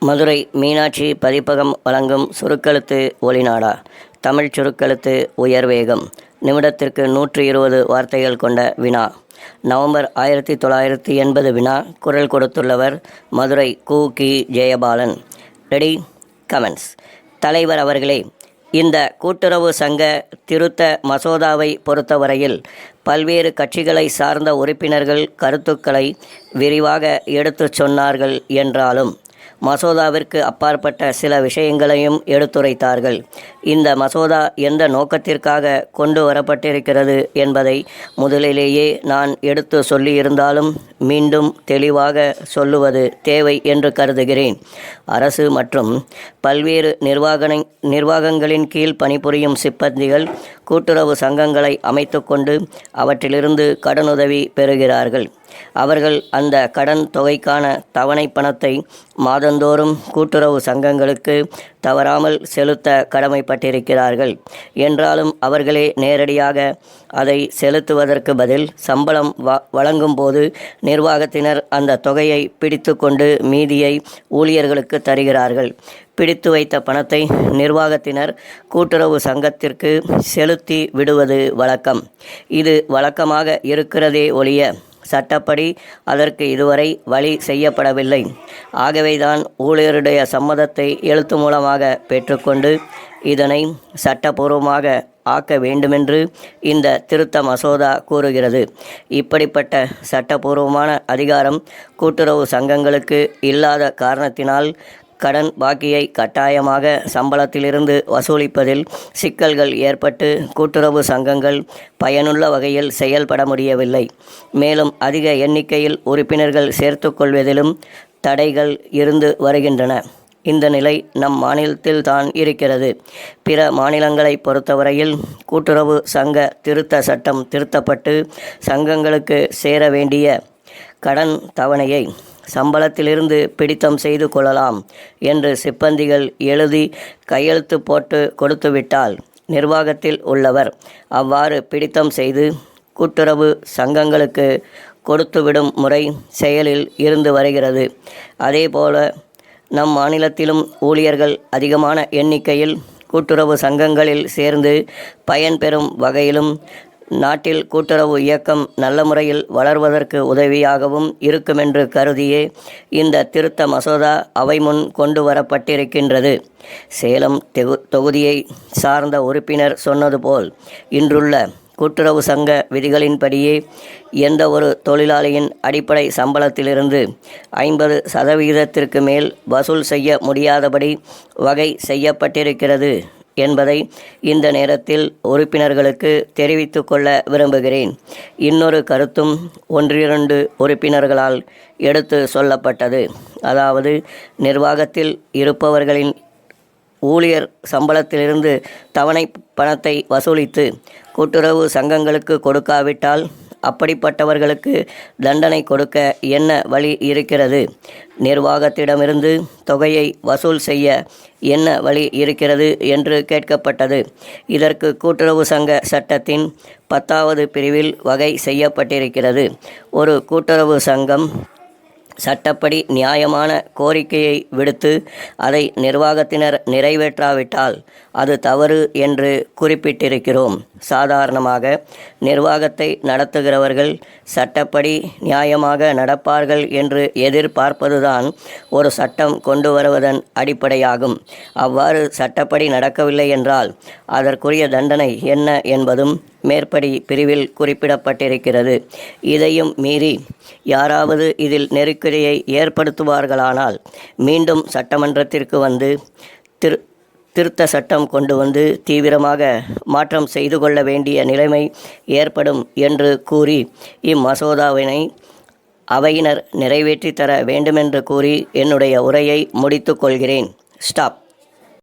மதுரை மீனாட்சி பதிப்பகம் வழங்கும் சுருக்கெழுத்து ஒலிநாடா. தமிழ் சுருக்கெழுத்து உயர்வேகம். நிமிடத்திற்கு 120 வார்த்தைகள் கொண்ட வினா. நவம்பர் 1980 வினா. குரல் கொடுத்துள்ளவர் மதுரை கு. ஜெயபாலன். Ready, comments. தலைவர் அவர்களே, இந்த கூட்டுறவு சங்க திருத்த மசோதாவை பொறுத்தவரையில் பல்வேறு கட்சிகளை சார்ந்த உறுப்பினர்கள் கருத்துக்களை விரிவாக எடுத்துச் சொன்னார்கள் என்றாலும் மசோதாவிற்கு அப்பாற்பட்ட சில விஷயங்களையும் எடுத்துரைத்தார்கள். இந்த மசோதா எந்த நோக்கத்திற்காக கொண்டு வரப்பட்டிருக்கிறது என்பதை முதலிலேயே நான் எடுத்து சொல்லியிருந்தாலும் மீண்டும் தெளிவாக சொல்லுவது தேவை என்று கருதுகிறேன். அரசு மற்றும் பல்வேறு நிர்வாகங்களின் கீழ் பணிபுரியும் சிப்பந்திகள் கூட்டுறவு சங்கங்களை அமைத்து கொண்டு அவற்றிலிருந்து கடனுதவி பெறுகிறார்கள். அவர்கள் அந்த கடன் தொகைக்கான தவணை பணத்தை மாதந்தோறும் கூட்டுறவு சங்கங்களுக்கு தவறாமல் செலுத்த கடமைப்பட்டிருக்கிறார்கள். என்றாலும் அவர்களே நேரடியாக அதை செலுத்துவதற்கு பதில் சம்பளம் வழங்கும் போது நிர்வாகத்தினர் அந்த தொகையை பிடித்து கொண்டு மீதியை ஊழியர்களுக்கு தருகிறார்கள். பிடித்து வைத்த பணத்தை நிர்வாகத்தினர் கூட்டுறவு சங்கத்திற்கு செலுத்தி விடுவது வழக்கம். இது வழக்கமாக இருக்கிறதே ஒழிய சட்டப்படி அதற்கு இதுவரை வழி செய்யப்படவில்லை. ஆகவேதான் ஊழியருடைய சம்மதத்தை எழுத்து மூலமாக பெற்றுக்கொண்டு இதனை சட்டபூர்வமாக ஆக்க வேண்டுமென்று இந்த திருத்த மசோதா கூறுகிறது. இப்படிப்பட்ட சட்டபூர்வமான அதிகாரம் கூட்டுறவு சங்கங்களுக்கு இல்லாத காரணத்தினால் கடன் பாக்கியை கட்டாயமாக சம்பளத்திலிருந்து வசூலிப்பதில் சிக்கல்கள் ஏற்பட்டு கூட்டுறவு சங்கங்கள் பயனுள்ள வகையில் செயல்பட முடியவில்லை. மேலும் அதிக எண்ணிக்கையில் உறுப்பினர்கள் சேர்த்து கொள்வதிலும் தடைகள் இருந்து வருகின்றன. இந்த நிலை நம் மாநிலத்தில் தான் இருக்கிறது. பிற மாநிலங்களை பொறுத்தவரையில் கூட்டுறவு சங்க திருத்த சட்டம் திருத்தப்பட்டு சங்கங்களுக்கு சேர வேண்டிய கடன் தவணையை சம்பளத்திலிருந்து பிடித்தம் செய்து கொள்ளலாம் என்று சிப்பந்திகள் எழுதி கையெழுத்து போட்டு கொடுத்துவிட்டால் நிர்வாகத்தில் உள்ளவர் அவ்வாறு பிடித்தம் செய்து கூட்டுறவு சங்கங்களுக்கு கொடுத்துவிடும் முறை செயலில் இருந்து வருகிறது. அதேபோல நம் மாநிலத்திலும் ஊழியர்கள் அதிகமான எண்ணிக்கையில் கூட்டுறவு சங்கங்களில் சேர்ந்து பயன்பெறும் வகையிலும் நாட்டில் கூட்டுறவு இயக்கம் நல்ல முறையில் வளர்வதற்கு உதவியாகவும் இருக்குமென்று கருதியே இந்த திருத்த மசோதா அவை முன் கொண்டு வரப்பட்டிருக்கின்றது. சேலம் தொகுதியை சார்ந்த உறுப்பினர் சொன்னது போல் இன்றுள்ள கூட்டுறவு சங்க விதிகளின்படியே எந்த ஒரு தொழிலாளியின் அடிப்படை சம்பளத்திலிருந்து 50% மேல் வசூல் செய்ய முடியாதபடி வகை செய்யப்பட்டிருக்கிறது என்பதை இந்த நேரத்தில் உறுப்பினர்களுக்கு தெரிவித்து கொள்ள விரும்புகிறேன். இன்னொரு கருத்தும் 1-2 உறுப்பினர்களால் எடுத்து சொல்லப்பட்டது. அதாவது நிர்வாகத்தில் இருப்பவர்களின் ஊழியர் சம்பளத்திலிருந்து தவணை பணத்தை வசூலித்து கூட்டுறவு சங்கங்களுக்கு கொடுக்காவிட்டால் அப்படிப்பட்டவர்களுக்கு தண்டனை கொடுக்க என்ன வழி இருக்கிறது? நிர்வாகத்திடமிருந்து தொகையை வசூல் செய்ய என்ன வழி இருக்கிறது என்று கேட்கப்பட்டது. இதற்கு கூட்டுறவு சங்க சட்டத்தின் 10வது பிரிவில் வகை செய்யப்பட்டிருக்கிறது. ஒரு கூட்டுறவு சங்கம் சட்டப்படி நியாயமான கோரிக்கையை விடுத்து அதை நிர்வாகத்தினர் நிறைவேற்றாவிட்டால் அது தவறு என்று குறிப்பிட்டிருக்கிறோம். சாதாரணமாக நிர்வாகத்தை நடத்துகிறவர்கள் சட்டப்படி நியாயமாக நடப்பார்கள் என்று எதிர்பார்ப்பதுதான் ஒரு சட்டம் கொண்டு வருவதன் அடிப்படையாகும். அவ்வாறு சட்டப்படி நடக்கவில்லை என்றால் அதற்குரிய தண்டனை என்ன என்பதும் மேற்படி பிரிவில் குறிப்பிடப்பட்டிருக்கிறது. இதையும் மீறி யாராவது இதில் நெருக்கடியை ஏற்படுத்துவார்களானால் மீண்டும் சட்டமன்றத்திற்கு வந்து திருத்த சட்டம் கொண்டு வந்து தீவிரமாக மாற்றம் செய்து கொள்ள வேண்டிய நிலைமை ஏற்படும் என்று கூறி இம்மசோதாவினை அவையினர் நிறைவேற்றி தர வேண்டுமென்று கூறி என்னுடைய உரையை முடித்து கொள்கிறேன். ஸ்டாப்.